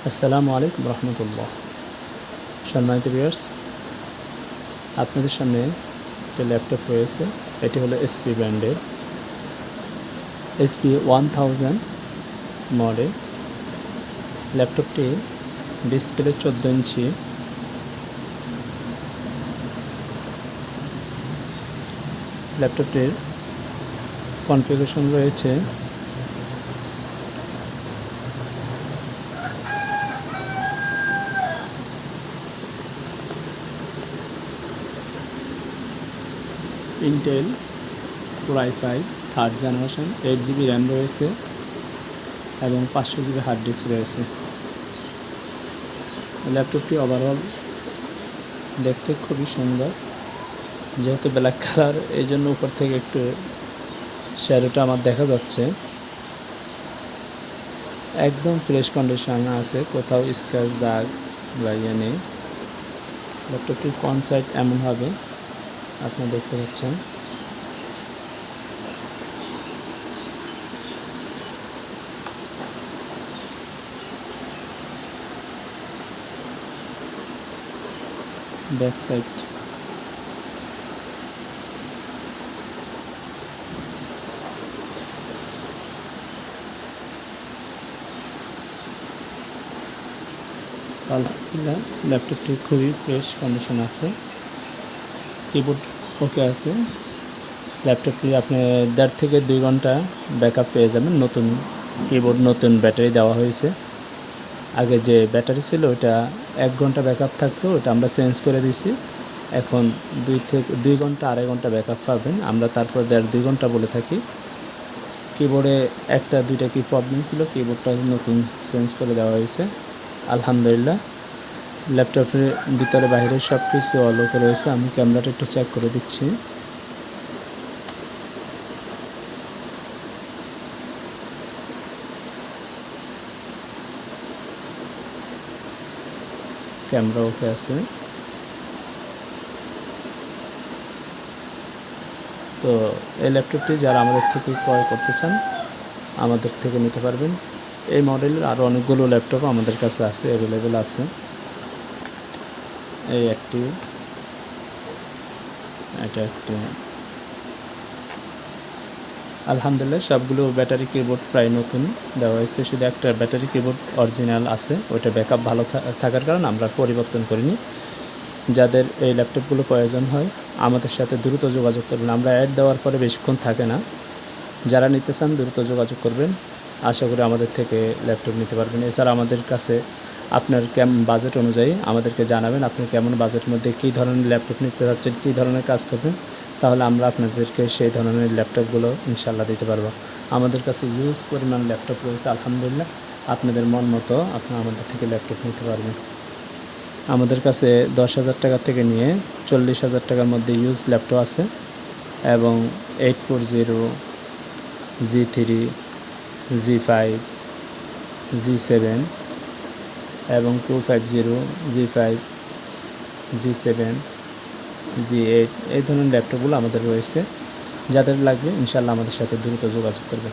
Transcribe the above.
আসসালামু আলাইকুম রহমতুল্লাহ। সম্মানিত ভিউয়ার্স, আপনাদের সামনে একটা ল্যাপটপ রয়েছে। এটি হলো এসপি ব্র্যান্ডের SP1000 মডেল। ল্যাপটপটি ডিসপ্লে 14 ইঞ্চি। ল্যাপটপটির কনফিগারেশন রয়েছে Intel Core i5 3rd generation, 8GB RAM রয়েছে এবং 500GB হার্ড ডিস্ক রয়েছে। ল্যাপটপটি ওভারঅল দেখতে খুবই সুন্দর, যেহেতু ব্ল্যাক কালার এই জন্য উপর থেকে একটু শ্যাডোটা আমার দেখা যাচ্ছে। একদম ফ্রেশ কন্ডিশনে আছে, কোথাও স্ক্র্যাচ দাগ বা ইয়ে নেই। ল্যাপটপটির ফ্রন্ট সাইড এমন হবে, আপনারা দেখতে পাচ্ছেন। ব্যাক সাইড আলহামদুলিল্লাহ, ল্যাপটপটি খুবই ফ্রেশ কন্ডিশন আছে। কিবোর্ড ওকে আছে। ল্যাপটপটি আপনি 1.5 থেকে 2 ঘন্টা ব্যাকআপ পেয়ে যাবেন। নতুন কিবোর্ড, নতুন ব্যাটারি দেওয়া হয়েছে। আগে যে ব্যাটারি ছিল ওটা 1 ঘন্টা ব্যাকআপ থাকতো, ওটা আমরা চেঞ্জ করে দিয়েছি। এখন 2 ঘন্টা 2.5 ঘন্টা ব্যাকআপ পাবেন। আমরা তারপর 1.5-2 ঘন্টা বলে থাকি। কিবোর্ডে 1-2টা কি প্রবলেম ছিল, কিবোর্ডটা নতুন চেঞ্জ করে দেওয়া হয়েছে। আলহামদুলিল্লাহ, ল্যাপটপের ভিতরে বাইরে সব কিছু অল ওকে রয়েছে। আমি ক্যামেরাটা একটু চেক করে দিচ্ছি। ক্যামেরা ওকে আছে। তো এই ল্যাপটপটি যারা আমাদের থেকে ক্রয় করতে চান, আমাদের থেকে নিতে পারবেন। এই মডেলের আরও অনেকগুলো ল্যাপটপ আমাদের কাছে আছে, অ্যাভেলেবেল আছে। এই একটি, এটা একটি। আলহামদুলিল্লাহ, সবগুলো ব্যাটারি কিবোর্ড প্রায় নতুন দেওয়া হয়েছে। শুধু একটা ব্যাটারি কিবোর্ড অরিজিনাল আছে, ওইটা ব্যাকআপ ভালো থাকার কারণে আমরা পরিবর্তন করিনি। যাদের এই ল্যাপটপগুলো প্রয়োজন হয় আমাদের সাথে দ্রুত যোগাযোগ করবেন। আমরা অ্যাড দেওয়ার পরে বেশিক্ষণ থাকে না। যারা নিতে চান দ্রুত যোগাযোগ করবেন। আশা করি আমাদের থেকে ল্যাপটপ নিতে পারবেন। এছাড়া আমাদের কাছে আপনার বাজেট অনুযায়ী আমাদেরকে জানাবেন আপনি কেমন বাজেটের মধ্যে কী ধরনের ল্যাপটপ নিতে চাচ্ছেন, কী ধরনের কাজ করবেন। তাহলে আমরা আপনাদেরকে সেই ধরনের ল্যাপটপগুলো ইনশাল্লাহ দিতে পারবো। আমাদের কাছে হিউজ পরিমাণ ল্যাপটপ রয়েছে। আলহামদুলিল্লাহ, আপনাদের মন মতো আপনারা আমাদের থেকে ল্যাপটপ নিতে পারবেন। আমাদের কাছে 10,000 টাকা থেকে নিয়ে 40,000 টাকার মধ্যে ইউজ ল্যাপটপ আছে এবং 840, G3, G5, G7 এবং 250, G5, G7, G8 এই ধরনের ল্যাপটপগুলো আমাদের রয়েছে। যাদের লাগবে ইনশাল্লাহ আমাদের সাথে দ্রুত যোগাযোগ করবে।